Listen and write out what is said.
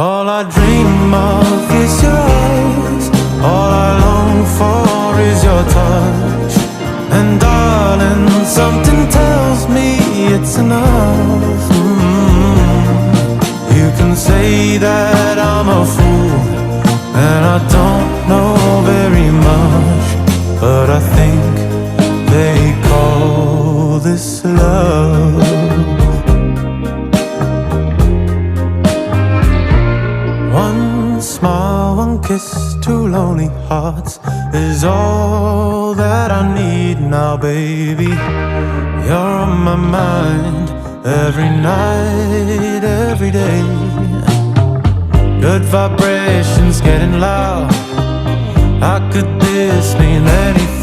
All I dream of is your eyes. All I long for is your touch. And darling, something tells me it's enough. You can say that I'm a fool and I don't know very much, but I think they call this love. One smile, one kiss, two lonely hearts is all that I need now, baby. You're on my mind every night, every day. Good vibrations getting loud. How could this mean anything?